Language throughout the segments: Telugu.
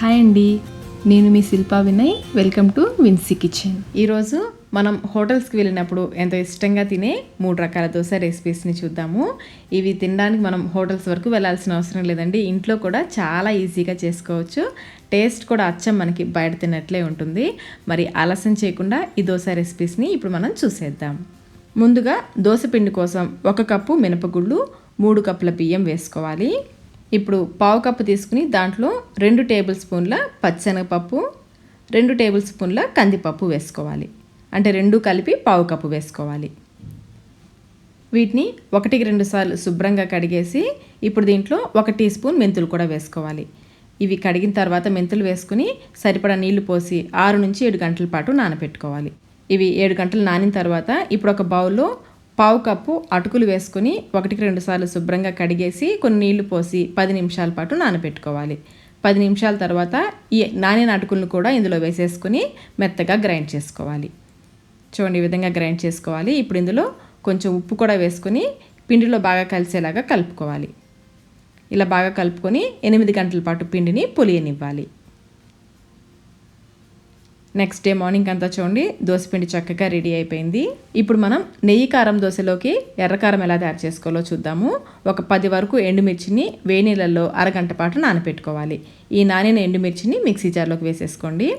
హాయ్ అండి, నేను మీ Shilpa Vinay. Welcome to Vincy kitchen. ఈరోజు మనం హోటల్స్కి వెళ్ళినప్పుడు ఎంతో ఇష్టంగా తినే 3 రకాల దోశ రెసిపీస్ని చూద్దాము. ఇవి తినడానికి మనం హోటల్స్ వరకు వెళ్ళాల్సిన అవసరం లేదండి, ఇంట్లో కూడా చాలా ఈజీగా చేసుకోవచ్చు. టేస్ట్ కూడా అచ్చం మనకి బయట తిన్నట్లే ఉంటుంది. మరి ఆలస్యం చేయకుండా ఈ దోశ రెసిపీస్ని ఇప్పుడు మనం చూసేద్దాం. ముందుగా దోశ పిండి కోసం 1 కప్పు మినపగుళ్ళు, 3 కప్పుల బియ్యం వేసుకోవాలి. ఇప్పుడు 1/2 కప్పు తీసుకుని దాంట్లో 2 టేబుల్ స్పూన్ల పచ్చెనగపప్పు, 2 టేబుల్ స్పూన్ల కందిపప్పు వేసుకోవాలి. అంటే 2 కలిపి 1/2 కప్పు వేసుకోవాలి. వీటిని 1-2 సార్లు శుభ్రంగా కడిగేసి ఇప్పుడు దీంట్లో 1 టీ స్పూన్ మెంతులు కూడా వేసుకోవాలి. ఇవి కడిగిన తర్వాత మెంతులు వేసుకుని సరిపడా నీళ్లు పోసి 6 నుంచి 7 గంటల పాటు నానబెట్టుకోవాలి. ఇవి 7 గంటలు నానిన తర్వాత ఇప్పుడు ఒక బౌల్లో 1/2 కప్పు అటుకులు వేసుకుని 1-2 సార్లు శుభ్రంగా కడిగేసి కొన్ని నీళ్లు పోసి 10 నిమిషాల పాటు నానబెట్టుకోవాలి. 10 నిమిషాల తర్వాత ఈ నానిన అటుకులను కూడా ఇందులో వేసేసుకుని మెత్తగా గ్రైండ్ చేసుకోవాలి. చూడండి, ఈ విధంగా గ్రైండ్ చేసుకోవాలి. ఇప్పుడు ఇందులో కొంచెం ఉప్పు కూడా వేసుకుని పిండిలో బాగా కలిసేలాగా కలుపుకోవాలి. ఇలా బాగా కలుపుకొని 8 గంటల పాటు పిండిని పులియనివ్వాలి. నెక్స్ట్ డే మార్నింగ్ అంతా చూడండి, దోసపిండి చక్కగా రెడీ అయిపోయింది. ఇప్పుడు మనం నెయ్యి కారం దోశలోకి ఎర్రకారం ఎలా తయారు చేసుకోవాలో చూద్దాము. ఒక 10 వరకు ఎండుమిర్చిని వేడి నీళ్ళల్లో అరగంట పాటు నానబెట్టుకోవాలి. ఈ నానిన ఎండుమిర్చిని మిక్సీ జార్లోకి వేసేసుకోండి.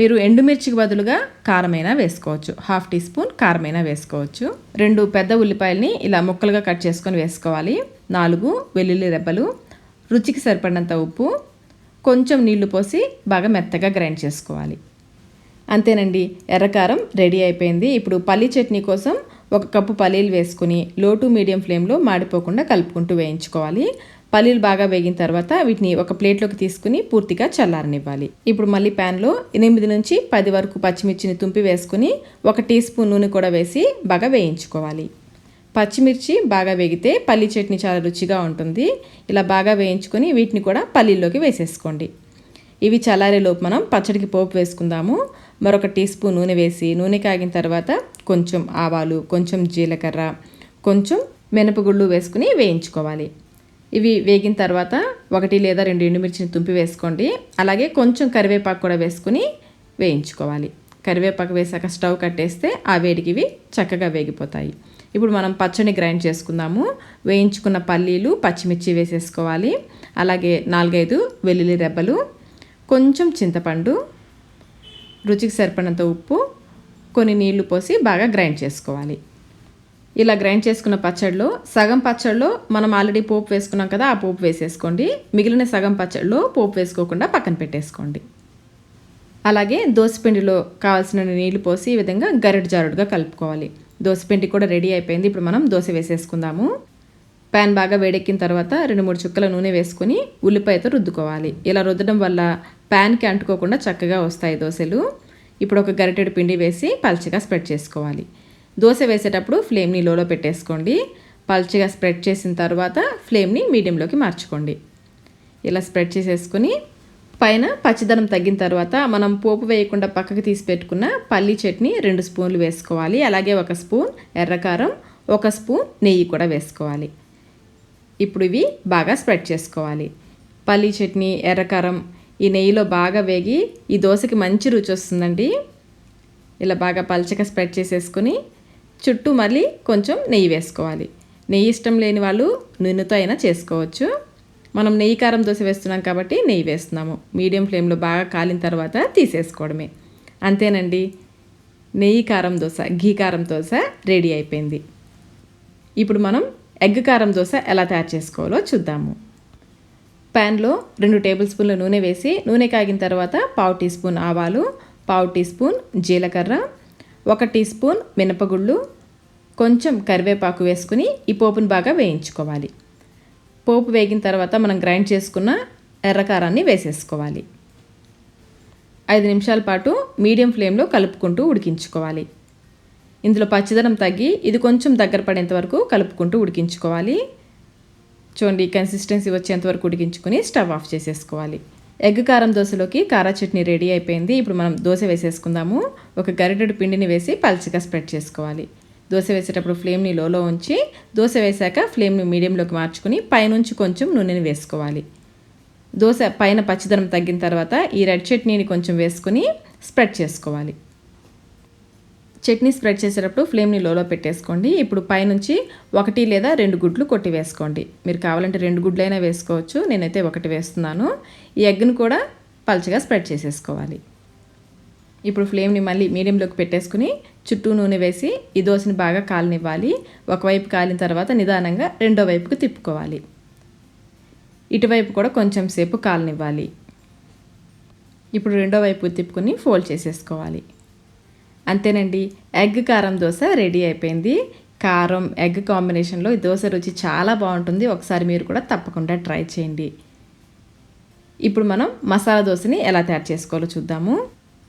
మీరు ఎండుమిర్చికి బదులుగా కారమైనా వేసుకోవచ్చు, 1/2 టీ స్పూన్ కారమైనా వేసుకోవచ్చు. 2 పెద్ద ఉల్లిపాయలని ఇలా ముక్కలుగా కట్ చేసుకొని వేసుకోవాలి. 4 వెల్లుల్లి రెబ్బలు, రుచికి సరిపడినంత ఉప్పు, కొంచెం నీళ్లు పోసి బాగా మెత్తగా గ్రైండ్ చేసుకోవాలి. అంతేనండి, ఎర్రకారం రెడీ అయిపోయింది. ఇప్పుడు పల్లీ చట్నీ కోసం 1 కప్పు పల్లీలు వేసుకుని లో టు మీడియం ఫ్లేమ్లో మాడిపోకుండా కలుపుకుంటూ వేయించుకోవాలి. పల్లీలు బాగా వేగిన తర్వాత వీటిని ఒక ప్లేట్లోకి తీసుకుని పూర్తిగా చల్లారనివ్వాలి. ఇప్పుడు మళ్ళీ ప్యాన్లో 8 నుంచి 10 వరకు పచ్చిమిర్చిని తుంపి వేసుకుని 1 టీ స్పూన్ నూనె కూడా వేసి బాగా వేయించుకోవాలి. పచ్చిమిర్చి బాగా వేగితే పల్లీ చట్నీ చాలా రుచిగా ఉంటుంది. ఇలా బాగా వేయించుకొని వీటిని కూడా పల్లీల్లోకి వేసేసుకోండి. ఇవి చల్లారేలోపు మనం పచ్చడికి పోపు వేసుకుందాము. మరొక టీ స్పూన్ నూనె వేసి నూనె కాగిన తర్వాత కొంచెం ఆవాలు, కొంచెం జీలకర్ర, కొంచెం మినపగుళ్ళు వేసుకుని వేయించుకోవాలి. ఇవి వేగిన తర్వాత 1 లేదా 2 ఎండుమిర్చిని తుంపి వేసుకోండి. అలాగే కొంచెం కరివేపాకు కూడా వేసుకుని వేయించుకోవాలి. కరివేపాకు వేసాక స్టవ్ కట్టేస్తే ఆ వేడికి ఇవి చక్కగా వేగిపోతాయి. ఇప్పుడు మనం పచ్చడిని గ్రైండ్ చేసుకుందాము. వేయించుకున్న పల్లీలు, పచ్చిమిర్చి వేసేసుకోవాలి. అలాగే 4-5 వెల్లుల్లి రెబ్బలు, కొంచెం చింతపండు, రుచికి సరిపడినంత ఉప్పు, కొన్ని నీళ్లు పోసి బాగా గ్రైండ్ చేసుకోవాలి. ఇలా గ్రైండ్ చేసుకున్న పచ్చడిలో సగం పచ్చడిలో మనం ఆల్రెడీ పోపు వేసుకున్నాం కదా, ఆ పోపు వేసేసుకోండి. మిగిలిన సగం పచ్చడిలో పోపు వేసుకోకుండా పక్కన పెట్టేసుకోండి. అలాగే దోసపిండిలో కావాల్సిన నీళ్లు పోసి ఈ విధంగా గరిట జారుడుగా కలుపుకోవాలి. దోసపిండి కూడా రెడీ అయిపోయింది. ఇప్పుడు మనం దోశ వేసేసుకుందాము. ప్యాన్ బాగా వేడెక్కిన తర్వాత 2-3 చుక్కల నూనె వేసుకుని ఉల్లిపాయతో రుద్దుకోవాలి. ఇలా రుద్దడం వల్ల ప్యాన్కి అంటుకోకుండా చక్కగా వస్తాయి దోశలు. ఇప్పుడు ఒక గరిటెడు పిండి వేసి పల్చగా స్ప్రెడ్ చేసుకోవాలి. దోశ వేసేటప్పుడు ఫ్లేమ్ని లోలో పెట్టేసుకోండి. పల్చగా స్ప్రెడ్ చేసిన తర్వాత ఫ్లేమ్ని మీడియంలోకి మార్చుకోండి. ఇలా స్ప్రెడ్ చేసేసుకుని పైన పచ్చిదనం తగ్గిన తర్వాత మనం పోపు వేయకుండా పక్కకు తీసి పెట్టుకున్న పల్లీ చట్నీ 2 స్పూన్లు వేసుకోవాలి. అలాగే 1 స్పూన్ ఎర్రకారం, 1 స్పూన్ నెయ్యి కూడా వేసుకోవాలి. ఇప్పుడు ఇవి బాగా స్ప్రెడ్ చేసుకోవాలి. పల్లీ చట్నీ, ఎర్రకారం ఈ నెయ్యిలో బాగా వేగి ఈ దోశకి మంచి రుచి వస్తుందండి. ఇలా బాగా పల్చగా స్ప్రెడ్ చేసేసుకుని చుట్టూ మళ్ళీ కొంచెం నెయ్యి వేసుకోవాలి. నెయ్యి ఇష్టం లేని వాళ్ళు నూనెతో అయినా చేసుకోవచ్చు. మనం నెయ్యి కారం దోశ వేస్తున్నాం కాబట్టి నెయ్యి వేస్తున్నాము. మీడియం ఫ్లేమ్లో బాగా కాలిన తర్వాత తీసేసుకోవడమే. అంతేనండి, నెయ్యి కారం దోశ, ఘీ కారం దోశ రెడీ అయిపోయింది. ఇప్పుడు మనం ఎగ్ కారం దోశ ఎలా తయారు చేసుకోవాలో చూద్దాము. ప్యాన్లో 2 టేబుల్ స్పూన్ల నూనె వేసి నూనె కాగిన తర్వాత 1/2 టీ స్పూన్ ఆవాలు, 1/2 టీ స్పూన్ జీలకర్ర, 1 టీ స్పూన్ మినపగుళ్ళు, కొంచెం కరివేపాకు వేసుకుని ఈ పోపును బాగా వేయించుకోవాలి. పోపు వేగిన తర్వాత మనం గ్రైండ్ చేసుకున్న ఎర్రకారాన్ని వేసేసుకోవాలి. 5 నిమిషాల పాటు మీడియం ఫ్లేమ్లో కలుపుకుంటూ ఉడికించుకోవాలి. ఇందులో పచ్చిదనం తగ్గి ఇది కొంచెం దగ్గర పడేంత వరకు కలుపుకుంటూ ఉడికించుకోవాలి. చూడండి, కన్సిస్టెన్సీ వచ్చేంత వరకు ఉడికించుకొని స్టవ్ ఆఫ్ చేసేసుకోవాలి. ఎగ్ కారం దోశలోకి కారా చట్నీ రెడీ అయిపోయింది. ఇప్పుడు మనం దోశ వేసేసుకుందాము. ఒక గరిటెడు పిండిని వేసి పల్చగా స్ప్రెడ్ చేసుకోవాలి. దోశ వేసేటప్పుడు ఫ్లేమ్ని లోలో ఉంచి దోశ వేసాక ఫ్లేమ్ని మీడియంలోకి మార్చుకుని పైనుంచి కొంచెం నూనెని వేసుకోవాలి. దోశ పైన పచ్చిదనం తగ్గిన తర్వాత ఈ రెడ్ చట్నీని కొంచెం వేసుకుని స్ప్రెడ్ చేసుకోవాలి. చట్నీ స్ప్రెడ్ చేసేటప్పుడు ఫ్లేమ్ని లోలో పెట్టేసుకోండి. ఇప్పుడు పైనుంచి 1 లేదా 2 గుడ్లు కొట్టి వేసుకోండి. మీరు కావాలంటే 2 గుడ్లైనా వేసుకోవచ్చు. నేనైతే 1 వేస్తున్నాను. ఈ ఎగ్ను కూడా పల్చగా స్ప్రెడ్ చేసేసుకోవాలి. ఇప్పుడు ఫ్లేమ్ని మళ్ళీ మీడియంలోకి పెట్టేసుకుని చుట్టూ నూనె వేసి ఈ దోశని బాగా కాలనివ్వాలి. ఒకవైపు కాలిన తర్వాత నిదానంగా రెండో వైపుకు తిప్పుకోవాలి. ఇటువైపు కూడా కొంచెం సేపు కాలనివ్వాలి. ఇప్పుడు రెండో వైపు తిప్పుకొని ఫోల్డ్ చేసేసుకోవాలి. అంతేనండి, ఎగ్ కారం దోశ రెడీ అయిపోయింది. కారం ఎగ్ కాంబినేషన్లో ఈ దోశ రుచి చాలా బాగుంటుంది. ఒకసారి మీరు కూడా తప్పకుండా ట్రై చేయండి. ఇప్పుడు మనం మసాలా దోశని ఎలా తయారు చేసుకోవాలో చూద్దాము.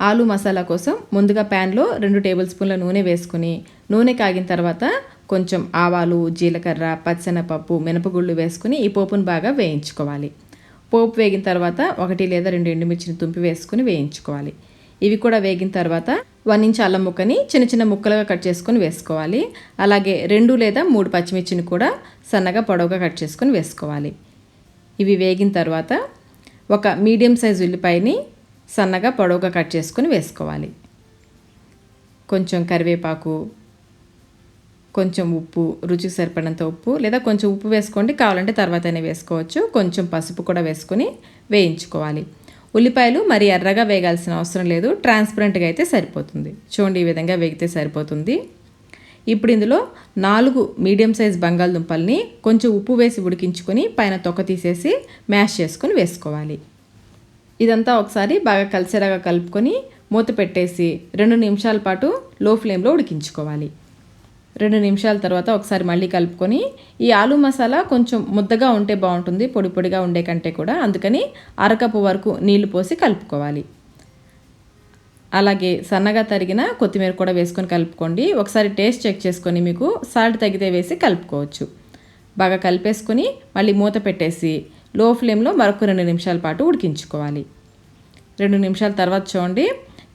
ఆలు మసాలా కోసం ముందుగా ప్యాన్లో 2 టేబుల్ స్పూన్ల నూనె వేసుకుని నూనె కాగిన తర్వాత కొంచెం ఆవాలు, జీలకర్ర, పచ్చెనపప్పు, మినపగుళ్ళు వేసుకుని ఈ పోపును బాగా వేయించుకోవాలి. పోపు వేగిన తర్వాత 1 లేదా 2 ఎండుమిర్చిని తుంపి వేసుకుని వేయించుకోవాలి. ఇవి కూడా వేగిన తర్వాత 1 ఇంచ్ అల్లం ముక్కని చిన్న చిన్న ముక్కలుగా కట్ చేసుకొని వేసుకోవాలి. అలాగే 2 లేదా 3 పచ్చిమిర్చిని కూడా సన్నగా పొడవుగా కట్ చేసుకొని వేసుకోవాలి. ఇవి వేగిన తర్వాత ఒక మీడియం సైజు ఉల్లిపాయని సన్నగా పొడవుగా కట్ చేసుకొని వేసుకోవాలి. కొంచెం కరివేపాకు, కొంచెం ఉప్పు, రుచికి సరిపడినంత ఉప్పు లేదా కొంచెం ఉప్పు వేసుకోండి, కావాలంటే తర్వాతనే వేసుకోవచ్చు. కొంచెం పసుపు కూడా వేసుకొని వేయించుకోవాలి. ఉల్లిపాయలు మరి ఎర్రగా వేగాల్సిన అవసరం లేదు, ట్రాన్స్పరెంట్గా అయితే సరిపోతుంది. చూడండి, ఈ విధంగా వేగితే సరిపోతుంది. ఇప్పుడు ఇందులో 4 మీడియం సైజ్ బంగాళదుంపల్ని కొంచెం ఉప్పు వేసి ఉడికించుకొని పైన తొక్క తీసేసి మ్యాష్ చేసుకొని వేసుకోవాలి. ఇదంతా ఒకసారి బాగా కలిసేలాగా కలుపుకొని మూత పెట్టేసి 2 నిమిషాల పాటు లో ఫ్లేమ్లో ఉడికించుకోవాలి. 2 నిమిషాల తర్వాత ఒకసారి మళ్ళీ కలుపుకొని ఈ ఆలు మసాలా కొంచెం ముద్దగా ఉంటే బాగుంటుంది, పొడి పొడిగా ఉండే కంటే కూడా. అందుకని అరకప్పు వరకు నీళ్లు పోసి కలుపుకోవాలి. అలాగే సన్నగా తరిగిన కొత్తిమీర కూడా వేసుకొని కలుపుకోండి. ఒకసారి టేస్ట్ చెక్ చేసుకొని మీకు సాల్ట్ తగ్గితే వేసి కలుపుకోవచ్చు. బాగా కలిపేసుకొని మళ్ళీ మూత పెట్టేసి లో ఫ్లేమ్లో మరొక 2 నిమిషాల పాటు ఉడికించుకోవాలి. 2 నిమిషాల తర్వాత చూడండి,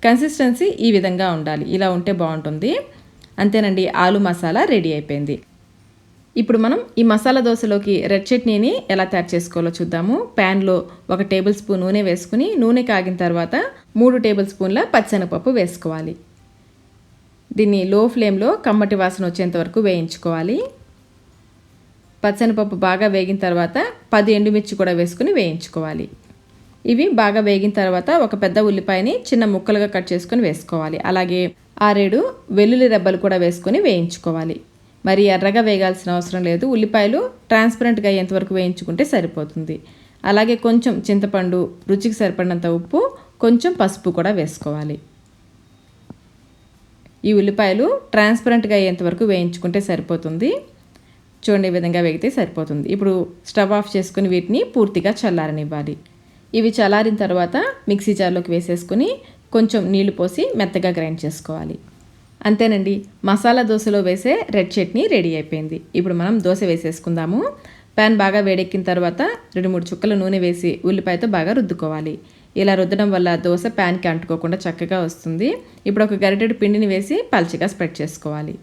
కన్సిస్టెన్సీ ఈ విధంగా ఉండాలి. ఇలా ఉంటే బాగుంటుంది. అంతేనండి, ఆలు మసాలా రెడీ అయిపోయింది. ఇప్పుడు మనం ఈ మసాలా దోశలోకి రెడ్ చట్నీని ఎలా తయారు చేసుకోవాలో చూద్దాము. ప్యాన్లో 1 టేబుల్ స్పూన్ నూనె వేసుకుని నూనె కాగిన తర్వాత 3 టేబుల్ స్పూన్ల పచ్చెనపప్పు వేసుకోవాలి. దీన్ని లో ఫ్లేమ్లో కమ్మటి వాసన వచ్చేంత వరకు వేయించుకోవాలి. పచ్చెనపప్పు బాగా వేగిన తర్వాత 10 ఎండుమిర్చి కూడా వేసుకుని వేయించుకోవాలి. ఇవి బాగా వేగిన తర్వాత ఒక పెద్ద ఉల్లిపాయని చిన్న ముక్కలుగా కట్ చేసుకొని వేసుకోవాలి. అలాగే 6-7 వెల్లుల్లి రెబ్బలు కూడా వేసుకొని వేయించుకోవాలి. మరి ఎర్రగా వేగాల్సిన అవసరం లేదు, ఉల్లిపాయలు ట్రాన్స్పరెంట్గా అయ్యేంత వరకు వేయించుకుంటే సరిపోతుంది. అలాగే కొంచెం చింతపండు, రుచికి సరిపడినంత ఉప్పు, కొంచెం పసుపు కూడా వేసుకోవాలి. ఈ ఉల్లిపాయలు ట్రాన్స్పరెంట్గా అయ్యేంత వరకు వేయించుకుంటే సరిపోతుంది. చూడండి, ఈ విధంగా వేగితే సరిపోతుంది. ఇప్పుడు స్టవ్ ఆఫ్ చేసుకుని వీటిని పూర్తిగా చల్లారనివ్వాలి. ఇవి చల్లారిన తర్వాత మిక్సీ జార్లోకి వేసేసుకుని కొంచెం నీళ్లు పోసి మెత్తగా గ్రైండ్ చేసుకోవాలి. అంతేనండి, మసాలా దోశలో వేసే రెడ్ చట్నీ రెడీ అయిపోయింది. ఇప్పుడు మనం దోశ వేసేసుకుందాము. ప్యాన్ బాగా వేడెక్కిన తర్వాత 2-3 చుక్కల నూనె వేసి ఉల్లిపాయతో బాగా రుద్దుకోవాలి. ఇలా రుద్దడం వల్ల దోశ ప్యాన్కి అంటుకోకుండా చక్కగా వస్తుంది. ఇప్పుడు ఒక గరిటెడు పిండిని వేసి పల్చగా స్ప్రెడ్ చేసుకోవాలి.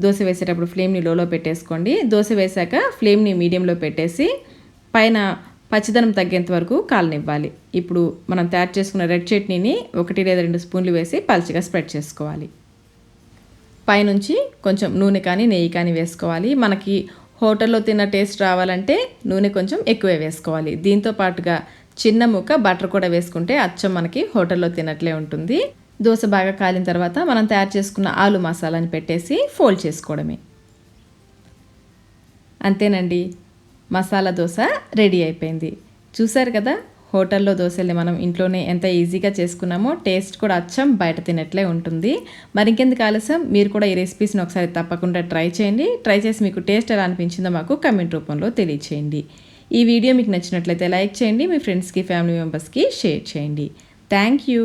దోశ వేసేటప్పుడు ఫ్లేమ్ని లోలో పెట్టేసుకోండి. దోశ వేసాక ఫ్లేమ్ని మీడియంలో పెట్టేసి పైన పచ్చిదనం తగ్గేంత వరకు కాలనివ్వాలి. ఇప్పుడు మనం తయారు చేసుకున్న రెడ్ చట్నీని 1 లేదా 2 స్పూన్లు వేసి పల్చగా స్ప్రెడ్ చేసుకోవాలి. పైనుంచి కొంచెం నూనె కానీ నెయ్యి కానీ వేసుకోవాలి. మనకి హోటల్లో తిన్న టేస్ట్ రావాలంటే నూనె కొంచెం ఎక్కువే వేసుకోవాలి. దీంతో పాటుగా చిన్న ముక్క బటర్ కూడా వేసుకుంటే అచ్చం మనకి హోటల్లో తిన్నట్లే ఉంటుంది. దోశ బాగా కాలిన తర్వాత మనం తయారు చేసుకున్న ఆలు మసాలాని పెట్టేసి ఫోల్డ్ చేసుకోవడమే. అంతేనండి, మసాలా దోశ రెడీ అయిపోయింది. చూసారు కదా, హోటల్లో దోశల్ని మనం ఇంట్లోనే ఎంత ఈజీగా చేసుకున్నామో టేస్ట్ కూడా అచ్చం బయట తినట్లే ఉంటుంది. మరి ఇంకెందుకు ఆలస్యం, మీరు కూడా ఈ రెసిపీస్ని ఒకసారి తప్పకుండా ట్రై చేయండి. ట్రై చేసి మీకు టేస్ట్ ఎలా అనిపించిందో మాకు కమెంట్ రూపంలో తెలియచేయండి. ఈ వీడియో మీకు నచ్చినట్లయితే లైక్ చేయండి, మీ ఫ్రెండ్స్కి, ఫ్యామిలీ మెంబర్స్కి షేర్ చేయండి. Thank you.